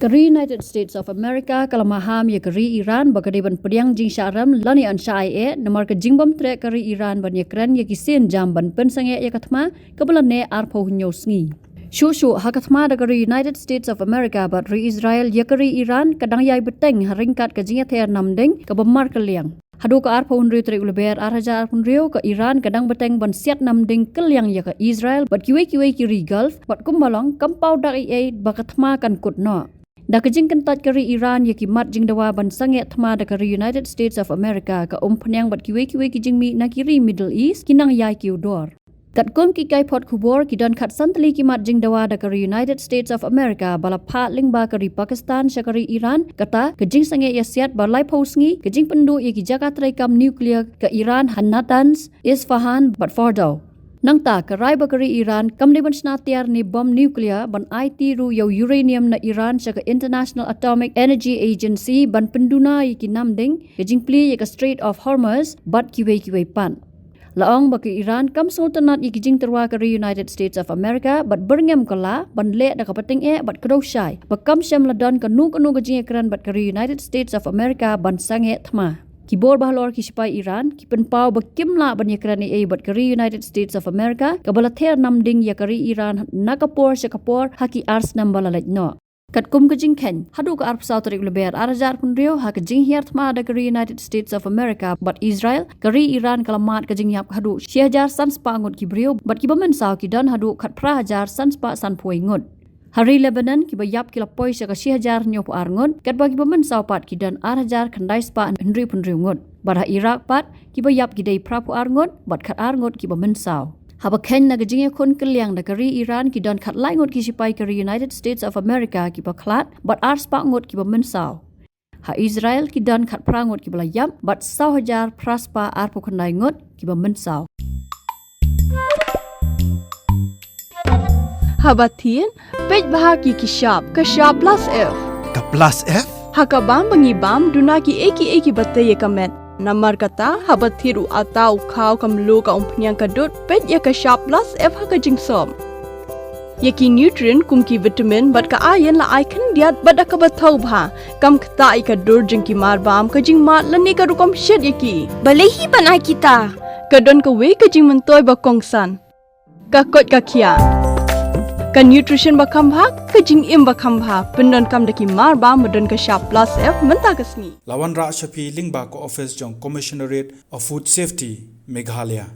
Kari United States of America kalamaham ya kari Iran bagade ban pediang jing syaram lani an syai namar ke jingbam Treh kari Iran ban Ïakren ya kisen jam ban pen Sangeh ya Thma kebalane arpo nyosngi. Shushu Thma da kari United States of America bat ri Israel ya kari Iran kadang yai beteng haringkat ke jinga ther namdeng ke bemar keliang. Hadu ke arpo hunri Treh uleber arhaja arpun rio ke Iran kadang beteng ban siat namdeng keliang ya ke Israel bat kiwe kiri Gulf bat kumbalong kampau dak baka Thma kan kutno. Da kejing Kyntait kari Iran ya kimat jing dawa ban Sangeh Thma da kari United States of America ka penyang bat kiwe kijing mi na kiri Middle East kinang yai kiudor. Kat kom ki kai pot kubor ki don kat santli kimat jing dawa da kari United States of America bala phat lingba kari Pakistan sya kari Iran kata kejing Sangeh ya siat balai pausngi kejing pendu ya ki jaga kam nuklear ke Iran Natanz Isfahan bat Fordo. Nang ta karai bakari Iran kamni ban Atiar ni bom nuklear ban IT ru yau uranium na Iran sa International Atomic Energy Agency ban penduna ki namding kejing pli ya Strait of Hormuz bat kiwe pan. Laong baki Iran kam sultanat kejing terwa kari United States of America bat Byrngem kala ban le da kapating bat kroshai bakam syam ladon kanu kejing Ïakren bat kari United States of America ban Sangeh Thma. Kibor bahlor ki sipai Iran ki penpau bakimla ban Ïakren bat kari United States of America kabala ther namding ya kari Iran nakapor syakapor haki ars nambala lejno. Kat kum kejing ken hadu ka arp sautrik leber arjar pun rio ha kejing hiar Thma da kari United States of America bat Israel kari Iran kalamat kejing yap hadu syajar sanspa ngut ki brio bat ki bamen saw ki don hadu kat pra hajar sanspa sanpoi ngut. Hari Lebanon ki bayap ki lapoi sa ka 1000 nyop arngon kat bagi pemen saupat ki dan 1000 khandai spa hendri punri ngot barha Iraq pat ki bayap ki dei prapu arngon bat khat arngot ki pemen sau haba ken na gajing kon keliang da kari Iran ki dan khat lai ngot ki sipai kari United States of America ki baklat bat ar spa ngot ki pemen sau ha Israel ki dan khat prangot ki balayam bat 1000 praspa arpu khandai ngot ki pemen sau. Habatin, pej bahagi kishap plus F. Ka plus F? Hakabam bangibam duna ki eki batte ye kamet. Namar kata habathiru atau kau kamlu ka umpnyang kadut pej ye kishap plus F haka jingsom. Ye ki nutrient kum ki vitamin bat ka iron la icon diat bat ka bathau bha kam kta ka dur jing ki marbam ka jing mat lani ka rukom shed ye ki. Balehi banai kita. Ka don ka we ka jing mentoy ba kongsan. Ka kot ka kia. Ka nutrition bakam bhag ka jing im bakam bha pendon kam daki mar ba modon ka sharp plus F menta kasni Lawan ra shapi lingba ko office jong commissionerate of food safety Meghalaya.